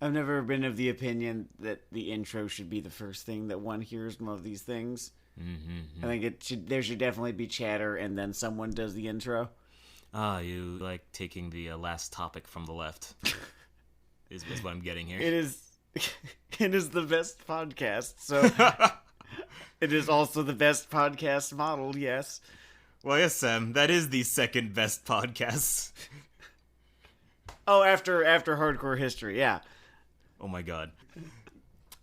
I've never been of the opinion that the intro should be the first thing that one hears from of these things. I think there should definitely be chatter and then someone does the intro. You like taking the last topic from the left. is what I'm getting here. It is it is the best podcast, so it is also the best podcast model, yes. Well, yes, Sam, that is the second best podcast. Oh, after Hardcore History, yeah. Oh my god.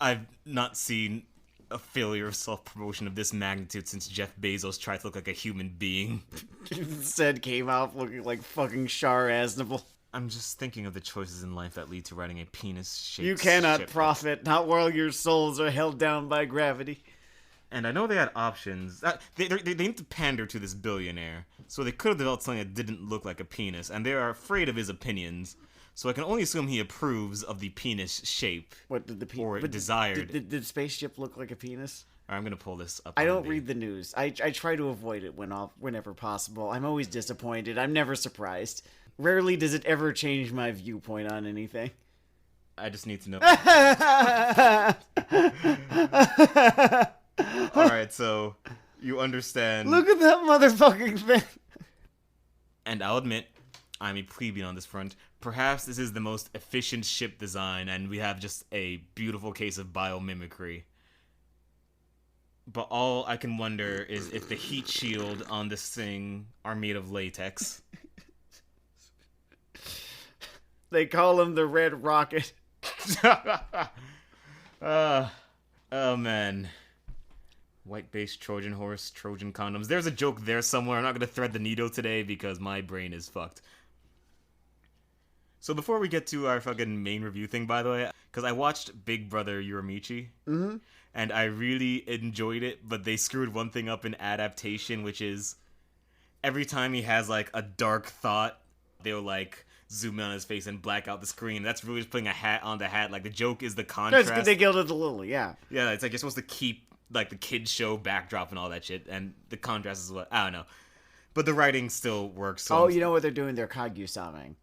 I've not seen a failure of self-promotion of this magnitude since Jeff Bezos tried to look like a human being. Instead came out looking like fucking Shar Aznable. I'm just thinking of the choices in life that lead to writing a penis-shaped You cannot ship. profit, not while your souls are held down by gravity. And I know they had options. They need to pander to this billionaire, so they could have developed something that didn't look like a penis, and they are afraid of his opinions. So I can only assume he approves of the penis shape. What did the penis? Or desired. Did the spaceship look like a penis? I'm gonna pull this up. I don't read the news. I try to avoid it whenever possible. I'm always disappointed. I'm never surprised. Rarely does it ever change my viewpoint on anything. I just need to know. Alright, so you understand. Look at that motherfucking thing. And I'll admit, I'm a plebeian on this front. Perhaps this is the most efficient ship design, and we have just a beautiful case of biomimicry. But all I can wonder is if the heat shield on this thing are made of latex. They call him the Red Rocket. Oh man. White-based Trojan horse, Trojan condoms. There's a joke there somewhere. I'm not gonna thread the needle today because my brain is fucked. So before we get to our fucking main review thing, by the way, because I watched Big Brother Yuramichi, and I really enjoyed it, but they screwed one thing up in adaptation, which is every time he has like a dark thought, they'll like zoom in on his face and black out the screen. That's really just putting a hat on the hat. Like the joke is the contrast. That's they gilded the lily, yeah. Yeah, it's like you're supposed to keep like the kids show backdrop and all that shit, and the contrast is what I don't know. But the writing still works. So you know what they're doing? They're Kaguya-samaing.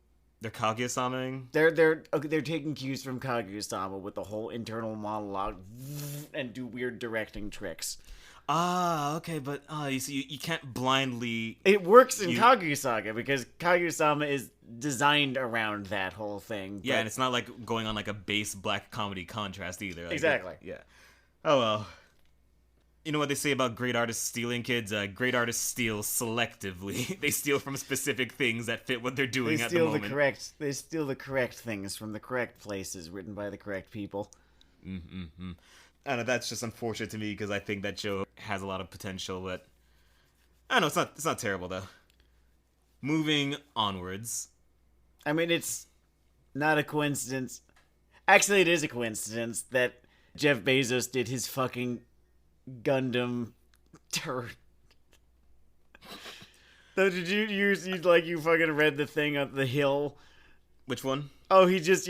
They're Kaguya-samaing? They're taking cues from Kaguya-sama with the whole internal monologue and do weird directing tricks. Ah, okay, but you see, you can't blindly. It works in Kaguya-sama because Kaguya-sama is designed around that whole thing. Yeah, and it's not like going on like a base black comedy contrast either. Like, exactly. Yeah. Oh well. You know what they say about great artists stealing, kids? Great artists steal selectively. They steal from specific things that fit what they're doing at the moment. They steal the correct things from the correct places, written by the correct people. Mm-hmm. I know, that's just unfortunate to me because I think that show has a lot of potential, but I don't know, it's not terrible though. Moving onwards. I mean, it's not a coincidence. Actually, it is a coincidence that Jeff Bezos did his fucking Gundam turd. So did you fucking read the thing on the Hill? Which one? Oh, he just,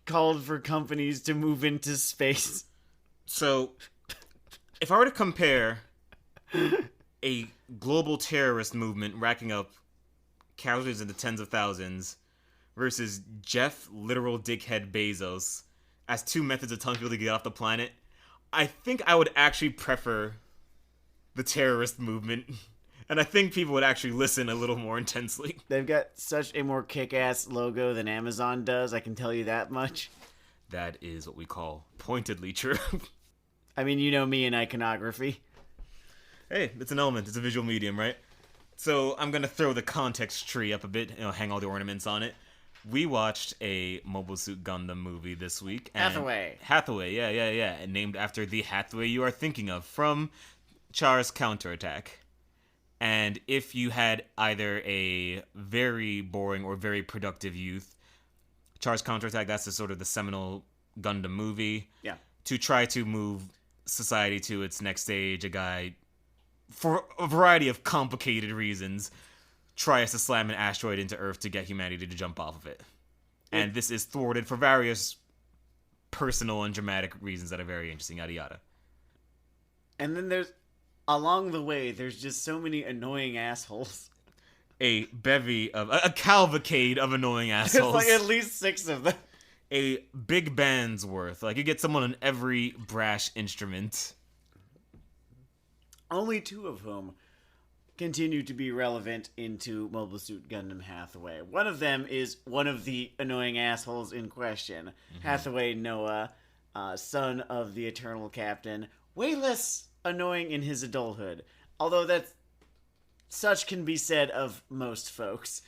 called for companies to move into space. So, if I were to compare a global terrorist movement racking up casualties in the tens of thousands versus Jeff literal dickhead Bezos as two methods of telling people to get off the planet, I think I would actually prefer the terrorist movement. And I think people would actually listen a little more intensely. They've got such a more kick-ass logo than Amazon does, I can tell you that much. That is what we call pointedly true. I mean, you know me in iconography. Hey, it's an element. It's a visual medium, right? So I'm going to throw the context tree up a bit, hang all the ornaments on it. We watched a Mobile Suit Gundam movie this week. Hathaway, yeah. And named after the Hathaway you are thinking of from Char's Counterattack. And if you had either a very boring or very productive youth, Char's Counterattack, that's the sort of the seminal Gundam movie. Yeah. To try to move society to its next stage, a guy, for a variety of complicated reasons, tries to slam an asteroid into Earth to get humanity to jump off of it. And this is thwarted for various personal and dramatic reasons that are very interesting, yada yada. And then along the way, there's just so many annoying assholes. A bevy of, a cavalcade of annoying assholes. There's like at least 6 of them. a big band's worth. Like, you get someone on every brash instrument. Only 2 of whom continue to be relevant into Mobile Suit Gundam Hathaway. One of them is one of the annoying assholes in question, Hathaway Noah, son of the Eternal Captain. Way less annoying in his adulthood, although such can be said of most folks.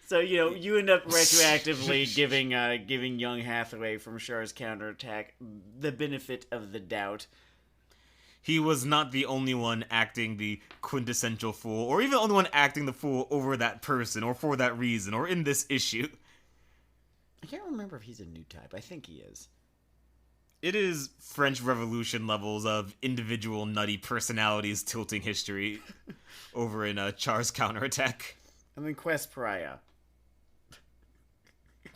So, you end up retroactively giving young Hathaway from Char's counterattack the benefit of the doubt. He was not the only one acting the quintessential fool, or even the only one acting the fool over that person, or for that reason, or in this issue. I can't remember if he's a new type. I think he is. It is French Revolution levels of individual nutty personalities tilting history over in Char's counterattack. And then Quest Pariah.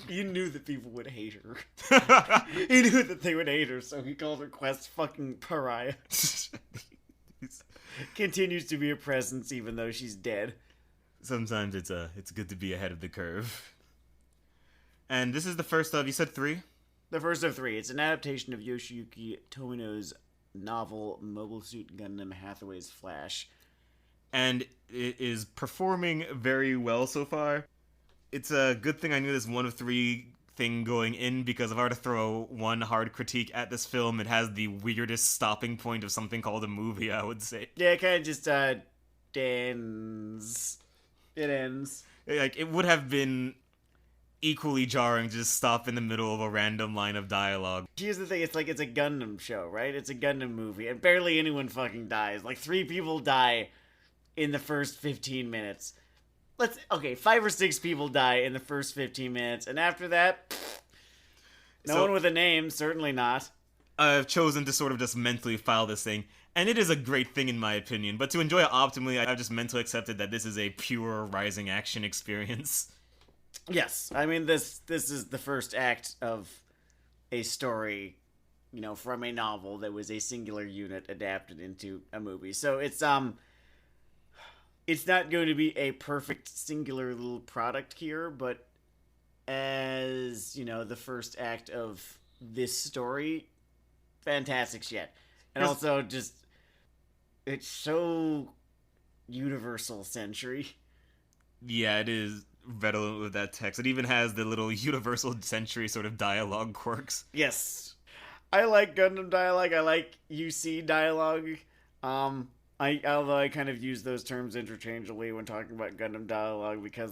You knew that people would hate her. He knew that they would hate her, so he called her Quest fucking Pariah. Continues to be a presence even though she's dead. Sometimes it's good to be ahead of the curve. And this is the first of, you said 3? The first of 3. It's an adaptation of Yoshiyuki Tomino's novel Mobile Suit Gundam Hathaway's Flash. And it is performing very well so far. It's a good thing I knew this 1 of 3 thing going in, because if I were to throw one hard critique at this film, it has the weirdest stopping point of something called a movie, I would say. Yeah, it kind of just ends. It ends. Like, it would have been equally jarring to just stop in the middle of a random line of dialogue. Here's the thing, it's a Gundam show, right? It's a Gundam movie, and barely anyone fucking dies. Like, 3 people die in the first 15 minutes. 5 or 6 people die in the first 15 minutes, and after that, no one with a name, certainly not. I've chosen to sort of just mentally file this thing, and it is a great thing in my opinion, but to enjoy it optimally, I've just mentally accepted that this is a pure rising action experience. Yes, I mean, this is the first act of a story, from a novel that was a singular unit adapted into a movie. So it's not going to be a perfect singular little product here, but as, the first act of this story, fantastic shit. And also just, it's so universal century. Yeah, it is redolent with that text. It even has the little universal century sort of dialogue quirks. Yes. I like Gundam dialogue. I like UC dialogue. Although I kind of use those terms interchangeably when talking about Gundam dialogue, because,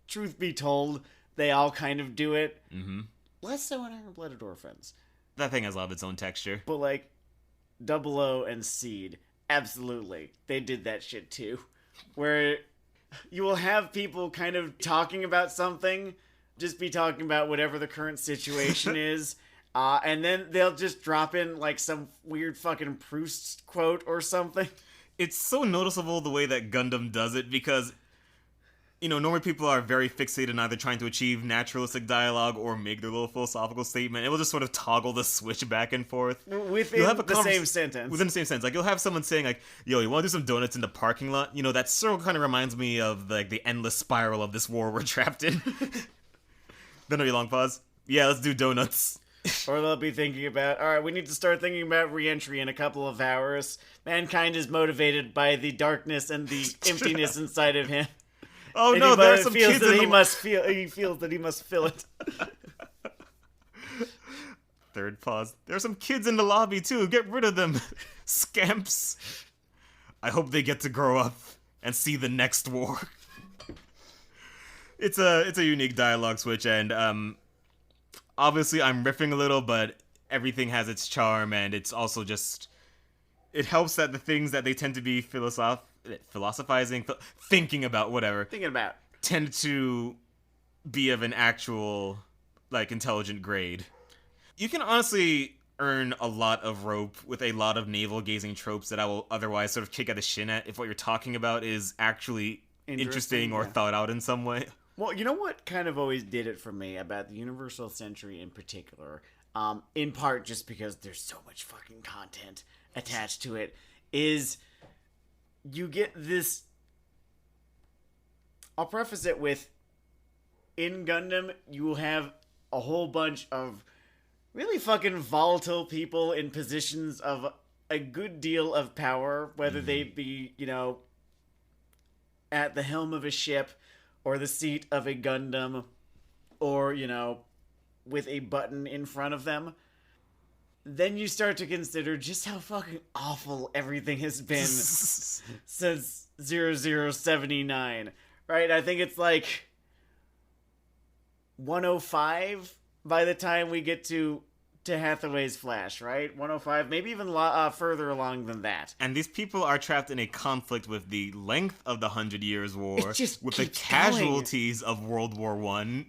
truth be told, they all kind of do it. Mm-hmm. Less so in Iron Blooded Orphans. That thing has a lot of its own texture. But, 00 and Seed, absolutely. They did that shit too. Where you will have people kind of talking about something, just be talking about whatever the current situation is, and then they'll just drop in, some weird fucking Proust quote or something. It's so noticeable the way that Gundam does it, because, normally people are very fixated on either trying to achieve naturalistic dialogue or make their little philosophical statement. It will just sort of toggle the switch back and forth. Within the same sentence. Within the same sentence. You'll have someone saying, yo, you want to do some donuts in the parking lot? That sort of kind of reminds me of, the endless spiral of this war we're trapped in. Then there'll be a long pause. Yeah, let's do donuts. Or they'll be thinking about, alright, we need to start thinking about re-entry in a couple of hours. Mankind is motivated by the darkness and the emptiness inside of him. Oh no, there are some kids in he feels that he must fill it. Third pause. There are some kids in the lobby too. Get rid of them. Scamps. I hope they get to grow up and see the next war. It's a unique dialogue switch, and obviously I'm riffing a little, but everything has its charm, and it's also just, it helps that the things that they tend to be philosophizing, thinking about, tend to be of an actual, intelligent grade. You can honestly earn a lot of rope with a lot of navel-gazing tropes that I will otherwise sort of kick at the shin at if what you're talking about is actually interesting or thought out in some way. Well, you know what kind of always did it for me about the Universal Century in particular, in part just because there's so much fucking content attached to it, is you get this... I'll preface it with, in Gundam, you will have a whole bunch of really fucking volatile people in positions of a good deal of power, whether they be, at the helm of a ship or the seat of a Gundam or, with a button in front of them. Then you start to consider just how fucking awful everything has been since 0079, right? I think it's like 105 by the time we get to Hathaway's Flash, right? 105, maybe even further along than that. And these people are trapped in a conflict with the length of the 100 Years' War, with the casualties of World War I.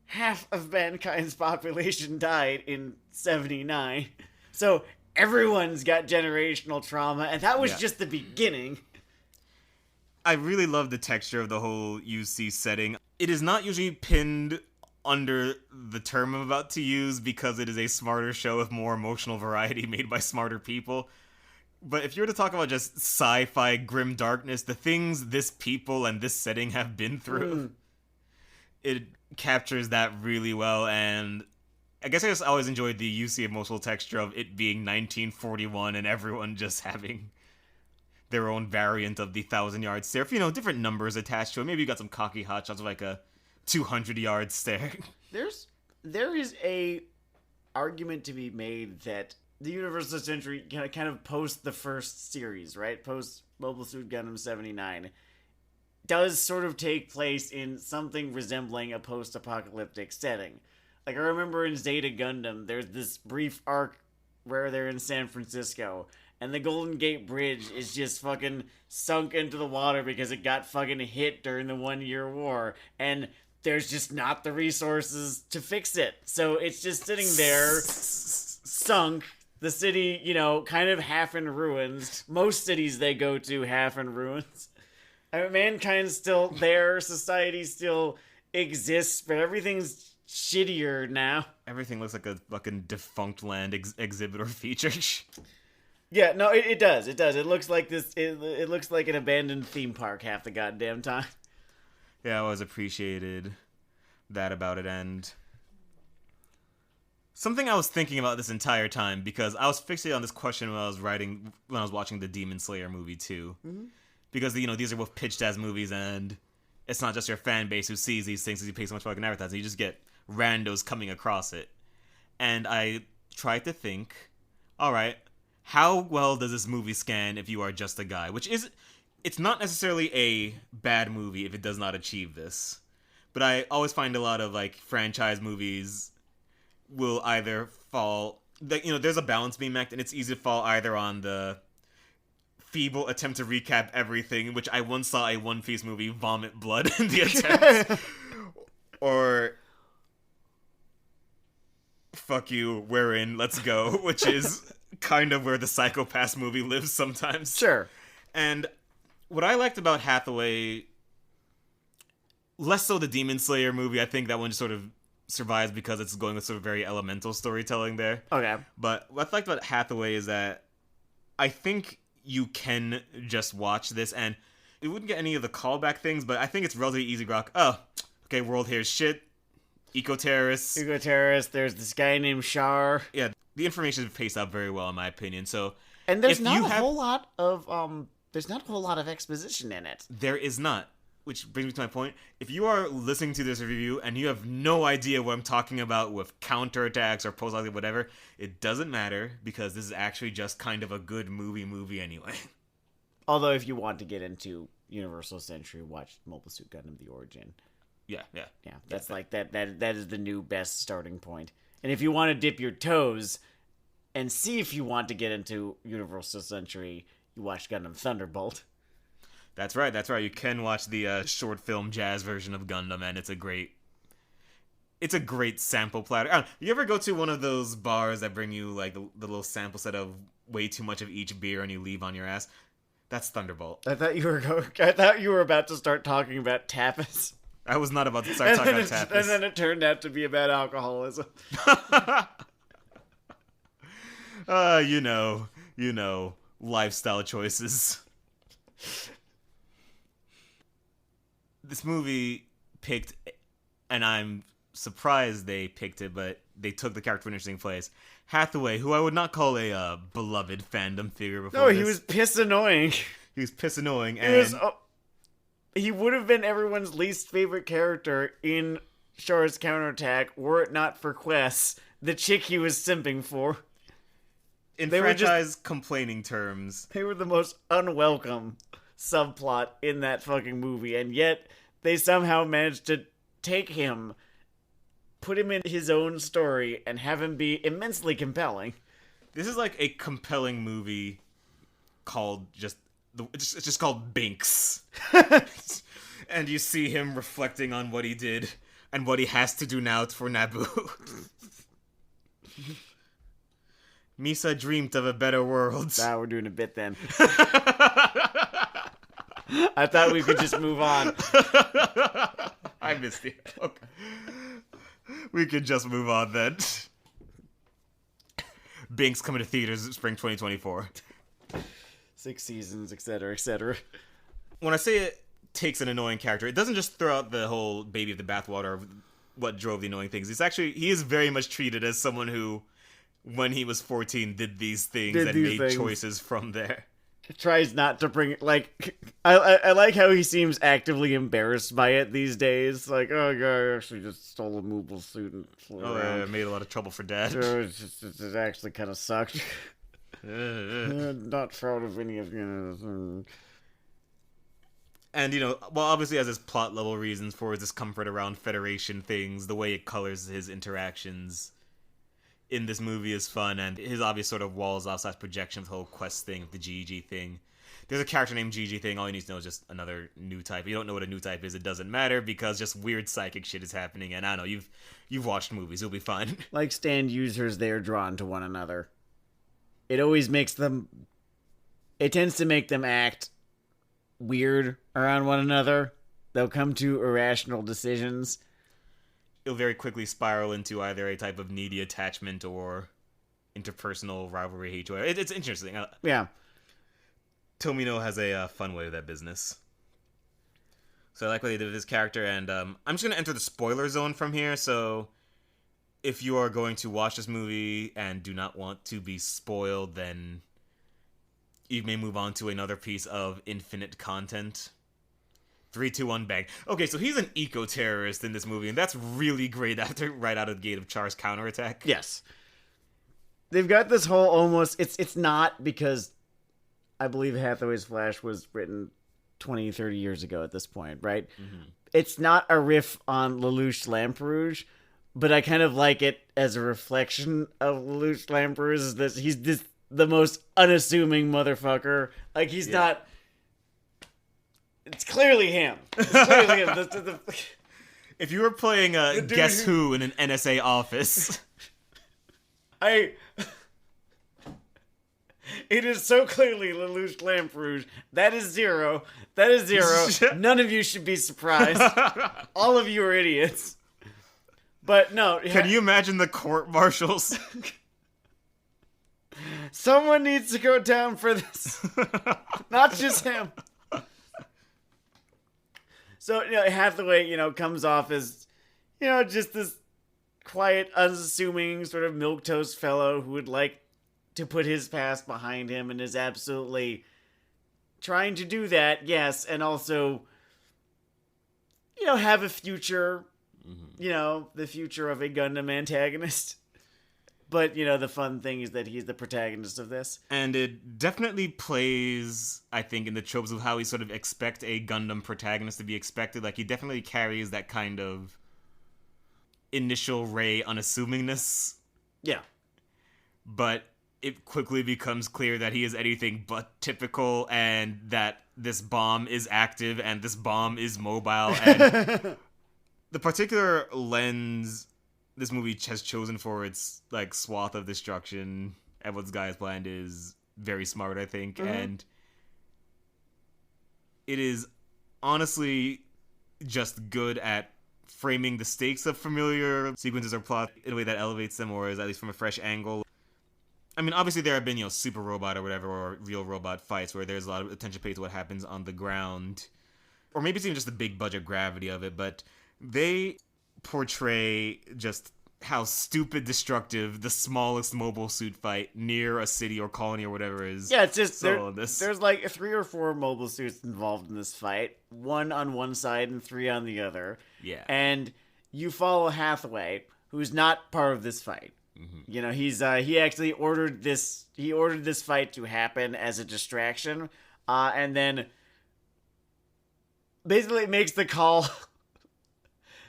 Half of mankind's population died in 79. So everyone's got generational trauma, and that was just the beginning. I really love the texture of the whole UC setting. It is not usually pinned under the term I'm about to use because it is a smarter show with more emotional variety made by smarter people. But if you were to talk about just sci-fi grim darkness, the things this people and this setting have been through, it captures that really well. And I guess I just always enjoyed the UC emotional texture of it being 1941 and everyone just having their own variant of the 1,000-yard stare. Different numbers attached to it. Maybe you got some cocky hotshots of like a 200-yard stare. There is a argument to be made that the Universal Century kind of post the first series, right? Post Mobile Suit Gundam 79, does sort of take place in something resembling a post-apocalyptic setting. Like, I remember in Zeta Gundam, there's this brief arc where they're in San Francisco, and the Golden Gate Bridge is just fucking sunk into the water because it got fucking hit during the 1 Year War, and there's just not the resources to fix it. So it's just sitting there, sunk. The city, kind of half in ruins. Most cities they go to half in ruins. I mean, mankind's still there, society still exists, but everything's shittier now. Everything looks like a fucking defunct land exhibit or feature. Yeah, no, it does. It does. It looks like this. It looks like an abandoned theme park half the goddamn time. Yeah, I always appreciated that about it. And something I was thinking about this entire time, because I was fixated on this question when I was watching the Demon Slayer movie too. Mm-hmm. Because, these are both pitched as movies, and it's not just your fan base who sees these things because you pay so much fucking advertising. You just get randos coming across it. And I tried to think, alright, how well does this movie scan if you are just a guy? It's not necessarily a bad movie if it does not achieve this. But I always find a lot of, franchise movies will either fall... there's a balance being met, and it's easy to fall either on the feeble attempt to recap everything, which I once saw a One Piece movie vomit blood in the attempt. Or fuck you, we're in, let's go, which is kind of where the Psycho-Pass movie lives sometimes. Sure. And what I liked about Hathaway, less so the Demon Slayer movie, I think that one just sort of survives because it's going with sort of very elemental storytelling there. Okay. But what I liked about Hathaway is that I think you can just watch this, and it wouldn't get any of the callback things, but I think it's relatively easy rock. Oh, okay, world here's shit. Eco-terrorists. There's this guy named Shar. Yeah, the information is paced out very well, in my opinion. So, and there's not a whole lot of exposition in it. There is not. Which brings me to my point. If you are listening to this review and you have no idea what I'm talking about with counterattacks or post-apocalyptic whatever, it doesn't matter because this is actually just kind of a good movie anyway. Although if you want to get into Universal Century, watch Mobile Suit Gundam: The Origin. Yeah. That's that is the new best starting point. And if you want to dip your toes and see if you want to get into Universal Century, you watch Gundam Thunderbolt. That's right. You can watch the short film jazz version of Gundam, and it's a great sample platter. You ever go to one of those bars that bring you like the little sample set of way too much of each beer, and you leave on your ass? That's Thunderbolt. I thought you were about to start talking about tapas. I was not about to start talking about tapas. And then it turned out to be about alcoholism. Lifestyle choices. This movie picked, and I'm surprised they picked it, but they took the character to an interesting place. Hathaway, who I would not call a beloved fandom figure before. No, he was piss annoying. He was piss annoying, and he would have been everyone's least favorite character in Char's counterattack were it not for Quest, the chick he was simping for. In franchise complaining terms, they were the most unwelcome subplot in that fucking movie, and yet they somehow managed to take him, put him in his own story, and have him be immensely compelling. This is like a compelling movie called it's just called Binks. And you see him reflecting on what he did and what he has to do now for Naboo. Misa dreamed of a better world. Nah, we're doing a bit then. I thought we could just move on. I missed you. Okay. We could just move on then. Binks coming to theaters spring 2024. 6 seasons, etc., etc. When I say it takes an annoying character, it doesn't just throw out the whole baby of the bathwater of what drove the annoying things. He is very much treated as someone who, when he was 14, did these things and made choices from there. Tries not to bring it, like, I like how he seems actively embarrassed by it these days. Like, oh god, I actually just stole a mobile suit and flew around. Yeah, made a lot of trouble for Dad. It actually kind of sucked. Not proud of any of you. And, well, obviously has his plot level reasons for his discomfort around Federation things, the way it colors his interactions in this movie is fun, and his obvious sort of walls off / projection of the whole quest thing, the GG thing. There's a character named GG thing, all you need to know is just another new type. If you don't know what a new type is, it doesn't matter, because just weird psychic shit is happening, and I don't know, you've watched movies, you'll be fine. Like stand users, they are drawn to one another. It always makes them... It tends to make them act weird around one another. They'll come to irrational decisions. It'll very quickly spiral into either a type of needy attachment or interpersonal rivalry, hatred. It's interesting. Yeah. Tomino has a fun way with that business. So I like what they did with this character, and I'm just going to enter the spoiler zone from here, so if you are going to watch this movie and do not want to be spoiled, then you may move on to another piece of infinite content. 3, 2, 1, bang. Okay, so he's an eco-terrorist in this movie, and that's really great right out of the gate of Char's counterattack. Yes. They've got this whole almost... It's not because I believe Hathaway's Flash was written 20, 30 years ago at this point, right? Mm-hmm. It's not a riff on Lelouch Lamperouge, but I kind of like it as a reflection of Lelouch Lamperouge, that he's the most unassuming motherfucker. Like, he's not... It's clearly him. It's clearly him. If you were playing Guess Who in an NSA office... It is so clearly Lelouch Lamperouge. That is zero. That is zero. None of you should be surprised. All of you are idiots. But no. Can you imagine the court-martials? Someone needs to go down for this. Not just him. So, Hathaway, comes off as, just this quiet, unassuming sort of milquetoast fellow who would like to put his past behind him and is absolutely trying to do that, yes, and also, have a future, the future of a Gundam antagonist. But, the fun thing is that he's the protagonist of this. And it definitely plays, I think, in the tropes of how we sort of expect a Gundam protagonist to be expected. Like, he definitely carries that kind of initial Rey unassumingness. Yeah. But it quickly becomes clear that he is anything but typical, and that this bomb is active and this bomb is mobile. And the particular lens this movie has chosen for its swath of destruction and what this guy has planned is very smart, I think. Mm-hmm. And it is honestly just good at framing the stakes of familiar sequences or plot in a way that elevates them, or is at least from a fresh angle. I mean, obviously there have been, super robot or whatever, or real robot fights where there's a lot of attention paid to what happens on the ground. Or maybe it's even just the big budget gravity of it, but they portray just how stupid destructive the smallest mobile suit fight near a city or colony or whatever is. Yeah, it's just there's like 3 or 4 mobile suits involved in this fight, 1 on one side and 3 on the other. Yeah. And you follow Hathaway, who's not part of this fight. You know, he actually ordered this fight to happen as a distraction, and then basically makes the call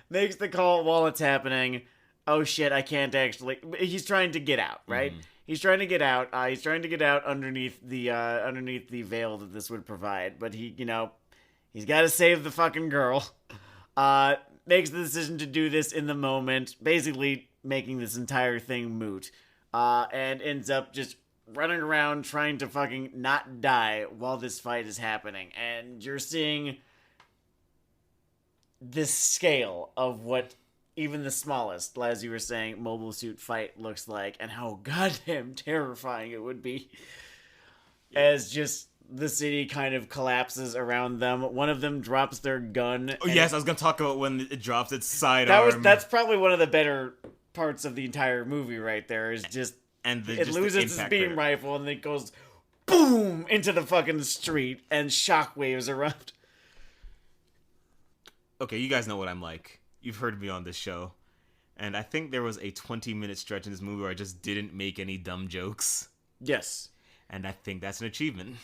while it's happening. Oh shit, I can't actually. He's trying to get out, right? He's trying to get out. He's trying to get out underneath the veil that this would provide. But he's got to save the fucking girl. Makes the decision to do this in the moment, basically making this entire thing moot. And ends up just running around trying to fucking not die while this fight is happening. And you're seeing this scale of what even the smallest, as you were saying, mobile suit fight looks like, and how goddamn terrifying it would be. As just the city kind of collapses around them. One of them drops their gun. Oh yes, I was gonna talk about when it drops its sidearm. That's probably one of the better parts of the entire movie right there, is just it loses its beam rifle and it goes boom into the fucking street and shockwaves erupt. Okay, you guys know what I'm like. You've heard me on this show. And I think there was a 20-minute stretch in this movie where I just didn't make any dumb jokes. Yes. And I think that's an achievement.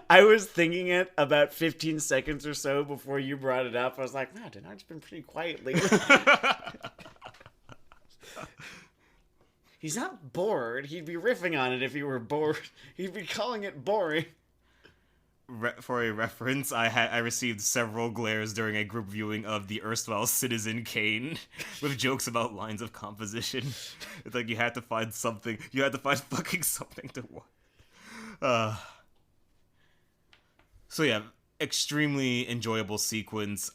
I was thinking it about 15 seconds or so before you brought it up. I was like, no, Dennard's been pretty quiet lately. He's not bored. He'd be riffing on it if he were bored. He'd be calling it boring. For a reference, I received several glares during a group viewing of the erstwhile Citizen Kane with jokes about lines of composition. It's like you had to find something. You had to find fucking something to watch. So yeah, extremely enjoyable sequence.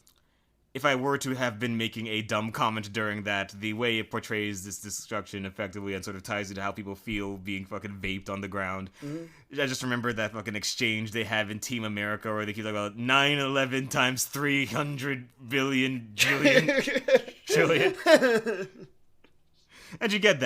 If I were to have been making a dumb comment during that, the way it portrays this destruction effectively and sort of ties into how people feel being fucking vaped on the ground. I just remember that fucking exchange they have in Team America where they keep talking about 9/11 times 300 billion trillion. And you get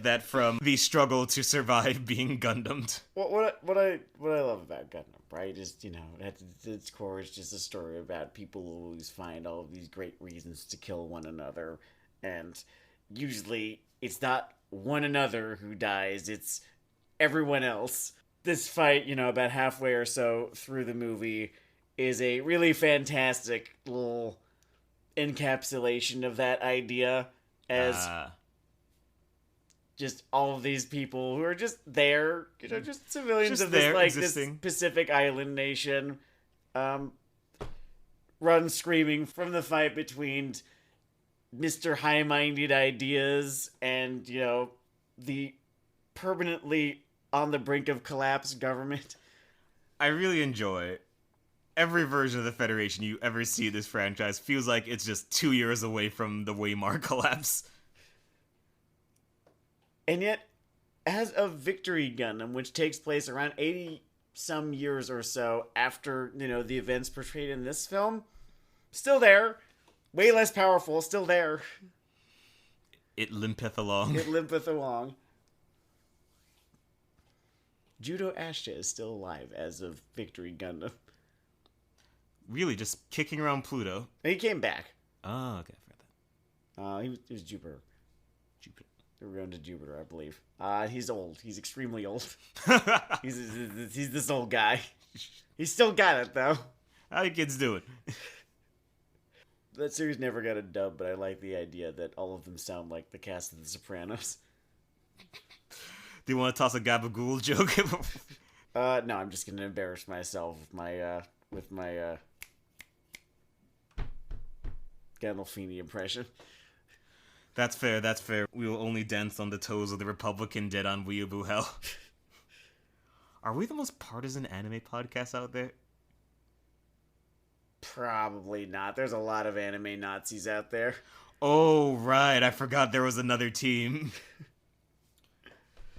that from the struggle to survive being Gundammed. What I love about Gundam, right, is, at its core, it's just a story about people who always find all of these great reasons to kill one another, and usually it's not one another who dies, it's everyone else. This fight, about halfway or so through the movie, is a really fantastic little encapsulation of that idea, as just all of these people who are just there, just civilians just of this Pacific Island nation, run screaming from the fight between Mr. High-Minded Ideas and, the permanently on the brink of collapse government. I really enjoy every version of the Federation you ever see in this franchise. Feels like it's just 2 years away from the Weimar collapse. And yet, as of Victory Gundam, which takes place around 80-some years or so after, the events portrayed in this film, still there, way less powerful, still there. It limpeth along. Judo Ashta is still alive as of Victory Gundam. Really, just kicking around Pluto? He came back. Oh, okay, I forgot that. He was Jupiter. They were going to Jupiter, I believe. He's old. He's extremely old. he's this old guy. He's still got it, though. How you kids doing? That series never got a dub, but I like the idea that all of them sound like the cast of The Sopranos. Do you want to toss a gabagool joke? No, I'm just going to embarrass myself with my Gandolfini impression. That's fair. We will only dance on the toes of the Republican dead on Weeaboo Hell. Are we the most partisan anime podcast out there? Probably not. There's a lot of anime Nazis out there. Oh, right. I forgot there was another team.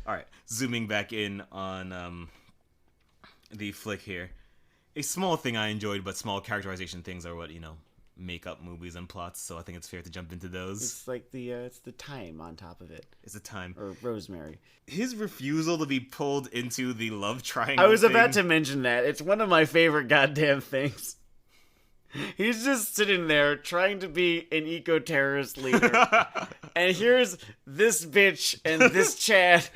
Alright, zooming back in on the flick here. a small thing I enjoyed, but small characterization things are what, make up movies and plots, so I think it's fair to jump into those. It's like it's the thyme on top of it. It's the time. Or rosemary. His refusal to be pulled into the love triangle I was about to mention that. It's one of my favorite goddamn things. He's just sitting there trying to be an eco-terrorist leader. And here's this bitch and this Chad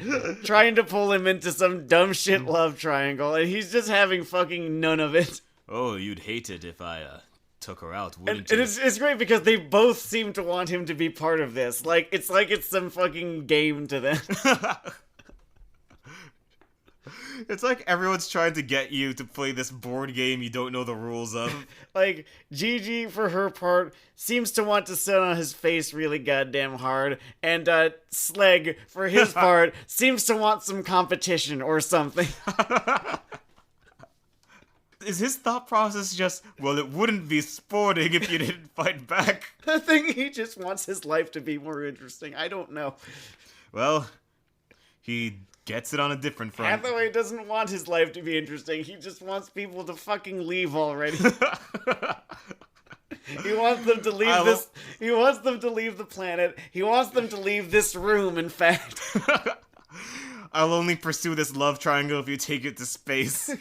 trying to pull him into some dumb shit love triangle, and he's just having fucking none of it. Oh, you'd hate it if I took her out, wouldn't And you? it's great because they both seem to want him to be part of this. Like it's some fucking game to them. It's like everyone's trying to get you to play this board game you don't know the rules of. Like, Gigi, for her part, seems to want to sit on his face really goddamn hard, and Sleg, for his part, seems to want some competition or something. Is his thought process just, well, it wouldn't be sporting if you didn't fight back? I think he just wants his life to be more interesting. I don't know. Well, he gets it on a different front. Hathaway doesn't want his life to be interesting. He just wants people to fucking leave already. He wants them to leave this. He wants them to leave the planet. He wants them to leave this room, in fact. I'll only pursue this love triangle if you take it to space.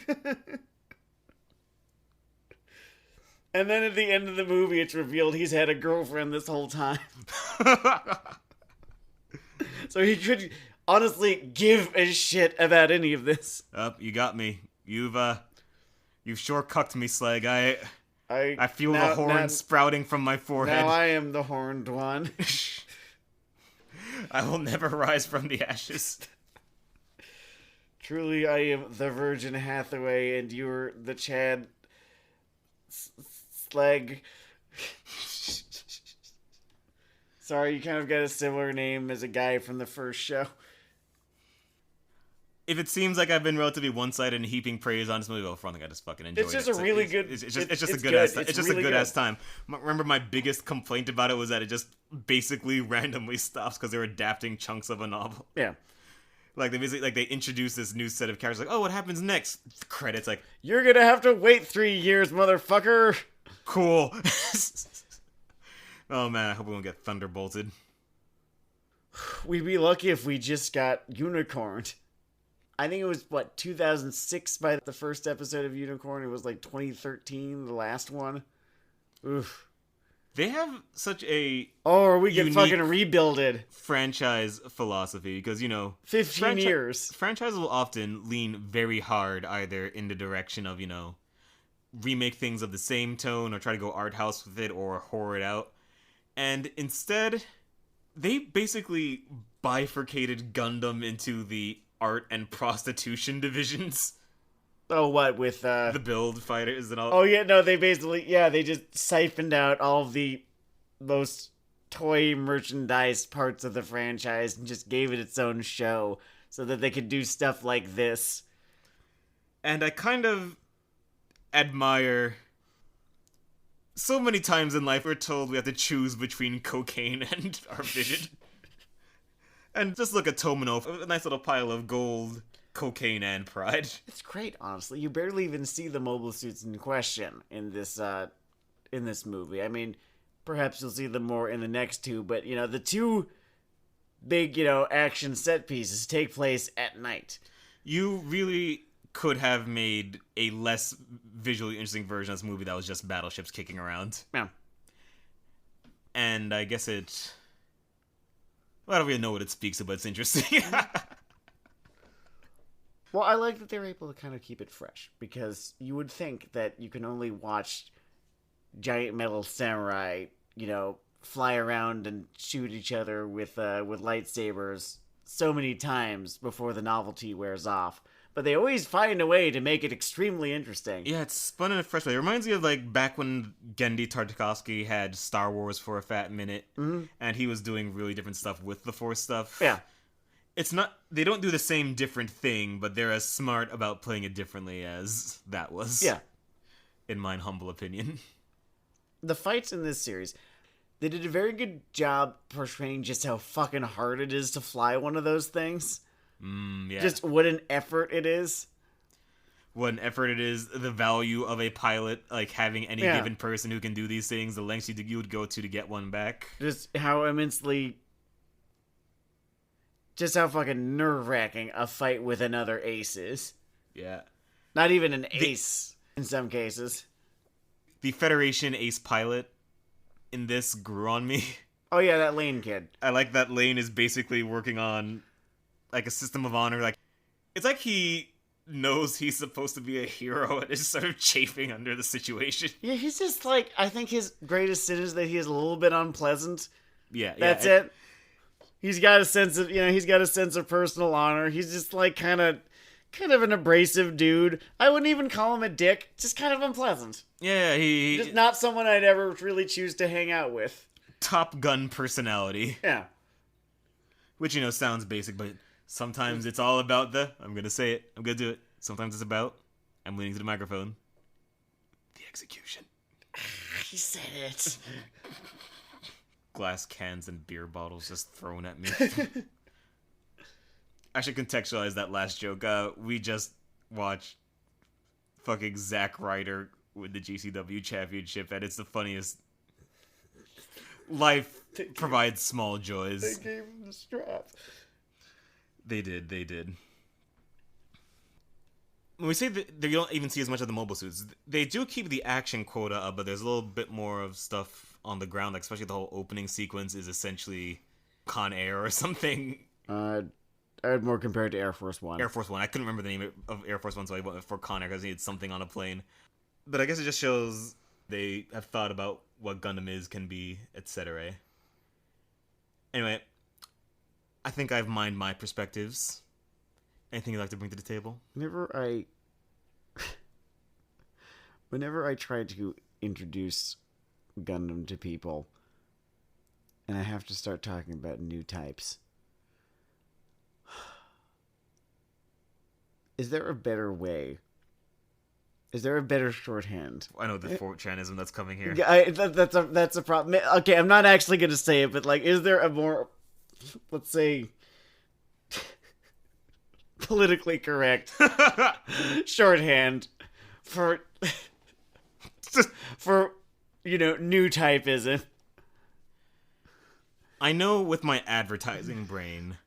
And then at the end of the movie, it's revealed he's had a girlfriend this whole time. So he could honestly give a shit about any of this. You got me. You've sure cucked me, Slag. I feel the horn sprouting from my forehead. Now I am the horned one. I will never rise from the ashes. Truly, I am the Virgin Hathaway, and you're the Chad Slag. Sorry, you kind of got a similar name as a guy from the first show. If it seems like I've been relatively one-sided and heaping praise on this movie, well, for one thing, I just fucking enjoyed it. It's just a really good... It's just a good-ass time. Remember, my biggest complaint about it was that it just basically randomly stops because they're adapting chunks of a novel. Yeah. Like, they introduce this new set of characters, like, oh, what happens next? Credits, like... You're gonna have to wait 3 years, motherfucker! Cool. Oh, man, I hope we won't get thunderbolted. We'd be lucky if we just got unicorned. I think it was, 2006 by the first episode of Unicorn. It was, 2013, the last one. Oof. They have such a... Oh, or we get fucking rebuilded. Franchise philosophy, because, 15 years. Franchises will often lean very hard either in the direction of, remake things of the same tone or try to go art house with it or horror it out. And instead, they basically bifurcated Gundam into the art and prostitution divisions. Oh, what, with, the build fighters and all? Oh, yeah, no, they basically, they just siphoned out all of the most toy merchandise parts of the franchise and just gave it its own show so that they could do stuff like this. And I kind of admire... So many times in life we're told we have to choose between cocaine and our vision. And just look at Tomino, a nice little pile of gold, cocaine, and pride. It's great, honestly. You barely even see the mobile suits in question in this movie. I mean, perhaps you'll see them more in the next two, but, the two big, action set pieces take place at night. You really could have made a less visually interesting version of this movie that was just battleships kicking around. Yeah. And I guess it... Well, I don't really know what it speaks to, but it's interesting. Well, I like that they were able to kind of keep it fresh, because you would think that you can only watch giant metal samurai, fly around and shoot each other with lightsabers so many times before the novelty wears off. But they always find a way to make it extremely interesting. Yeah, it's spun in a fresh way. It reminds me of, back when Genndy Tartakovsky had Star Wars for a fat minute, and he was doing really different stuff with the Force stuff. Yeah. It's not... They don't do the same different thing, but they're as smart about playing it differently as that was. Yeah. In my humble opinion. The fights in this series, they did a very good job portraying just how fucking hard it is to fly one of those things. Yeah. Just what an effort it is. what an effort it is, the value of a pilot, like having any given person who can do these things, the lengths you would go to get one back. Just how fucking nerve-wracking a fight with another ace is. Yeah. Not even an ace in some cases. The Federation ace pilot in this grew on me. Oh yeah, that Lane kid. I like that Lane is basically working on like a system of honor. Like, it's like he knows he's supposed to be a hero and is sort of chafing under the situation. Yeah, he's just like, I think his greatest sin is that he is a little bit unpleasant. Yeah, That's it. He's got a sense of personal honor. He's just like kind of an abrasive dude. I wouldn't even call him a dick. Just kind of unpleasant. Yeah, he just not someone I'd ever really choose to hang out with. Top Gun personality. Yeah. Which, sounds basic, but sometimes it's all about I'm gonna say it, I'm gonna do it. Sometimes it's about, I'm leaning to the microphone, the execution. He said it. Glass cans and beer bottles just thrown at me. I should contextualize that last joke. We just watched fucking Zack Ryder win the GCW championship, and it's the funniest. Life provides small joys. They gave him the strap. They did. When we say that you don't even see as much of the mobile suits, they do keep the action quota up, but there's a little bit more of stuff on the ground, like especially the whole opening sequence is essentially Con Air or something. I would more compare it to Air Force One. Air Force One. I couldn't remember the name of Air Force One, so I went for Con Air because I needed something on a plane. But I guess it just shows they have thought about what Gundam can be, etc. Anyway, I think I've mined my perspectives. Anything you'd like to bring to the table? Whenever I try to introduce Gundam to people, and I have to start talking about new types, is there a better way? Is there a better shorthand? I know the Fortranism that's coming here. That's a problem. Okay, I'm not actually going to say it, but is there a more, let's say, politically correct shorthand for new typeism? I know with my advertising brain,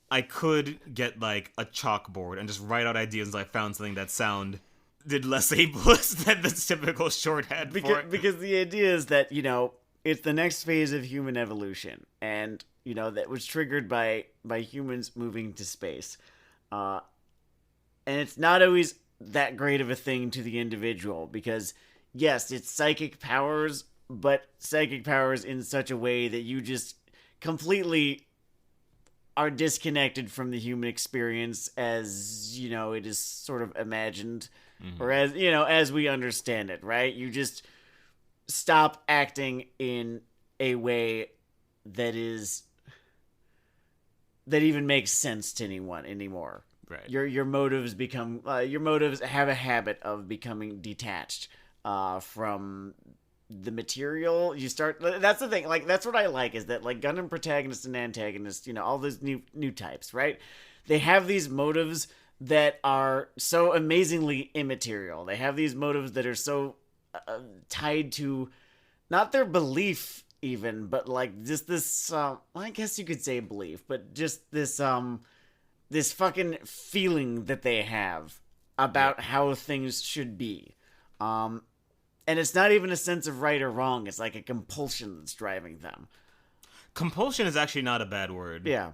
I could get a chalkboard and just write out ideas until I found something that sounded less ableist than the typical shorthand for it. Because the idea is that, it's the next phase of human evolution. And, that was triggered by humans moving to space. And it's not always that great of a thing to the individual. Because, yes, it's psychic powers, but psychic powers in such a way that you just completely are disconnected from the human experience as, it is sort of imagined. Mm-hmm. Or as we understand it, right? You just stop acting in a way that even makes sense to anyone anymore. Right. Your motives have a habit of becoming detached from the material. That's the thing. That's what I like is that Gundam protagonists and antagonists, all those new types, right? They have these motives that are so amazingly immaterial. They have these motives that are so tied to not their belief even, but just this, I guess you could say belief, but just this fucking feeling that they have about how things should be. And it's not even a sense of right or wrong. It's like a compulsion that's driving them. Compulsion is actually not a bad word. Yeah.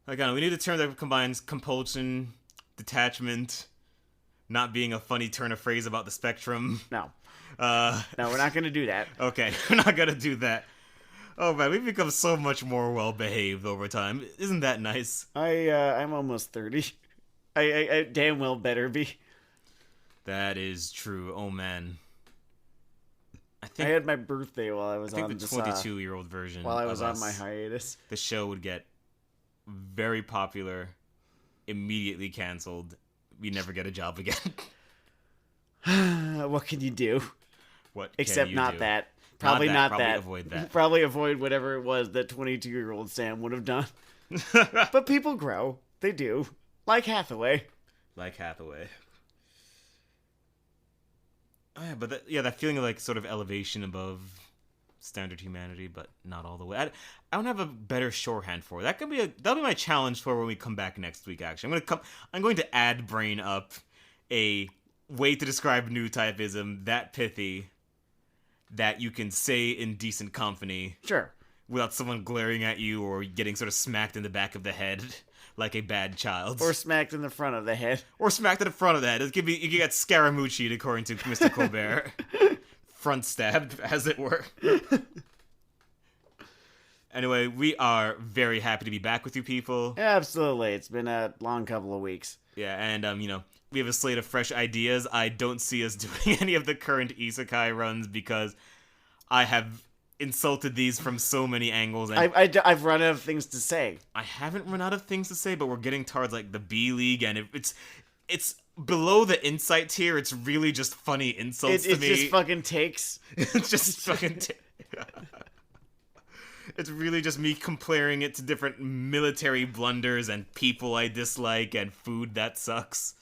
Again, we need a term that combines compulsion, detachment, not being a funny turn of phrase about the spectrum. No. No, we're not going to do that. Okay, we're not going to do that. Oh man, we've become so much more well-behaved over time. Isn't that nice? I'm almost 30. I damn well better be. That is true. Oh man. I had my birthday while I was on the 22-year-old version. While I was on my hiatus. The show would get very popular, immediately canceled. We never get a job again. What can you do? What except can you not do? that. Probably not probably that. Avoid that. Probably avoid whatever it was that 22-year-old Sam would have done. But people grow. They do. Like Hathaway. Like Hathaway. Oh, yeah, but that feeling of like sort of elevation above standard humanity, but not all the way. I don't have a better shorthand for it. That'll be my challenge for when we come back next week. Actually, I'm going to add brain up a way to describe new typeism that pithy that you can say in decent company. Sure. Without someone glaring at you or getting sort of smacked in the back of the head like a bad child. Or smacked in the front of the head. Or smacked in the front of the head. You can get Scaramucci'd according to Mr. Colbert. Front stabbed, as it were. Anyway, we are very happy to be back with you people. Absolutely. It's been a long couple of weeks. Yeah, and, we have a slate of fresh ideas. I don't see us doing any of the current isekai runs because I have insulted these from so many angles. And I've run out of things to say. I haven't run out of things to say, but we're getting towards, like, the B League, and it's below the insight tier. It's really just funny insults to me. It's just fucking takes. It's just fucking It's really just me comparing it to different military blunders and people I dislike and food that sucks.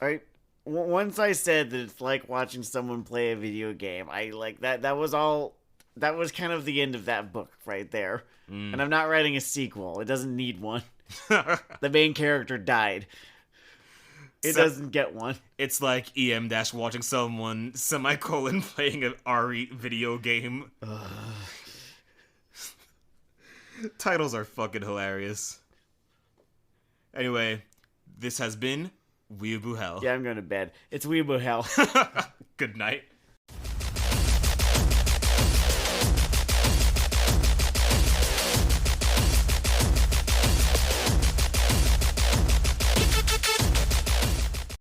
Alright, once I said that it's like watching someone play a video game, I like that. That was kind of the end of that book right there. And I'm not writing a sequel. It doesn't need one. The main character died. It doesn't get one. It's like EM dash watching someone semicolon playing an RE video game. Titles are fucking hilarious. Anyway, this has been Weeaboo Hell. Yeah, I'm going to bed. It's Weeaboo Hell. Good night.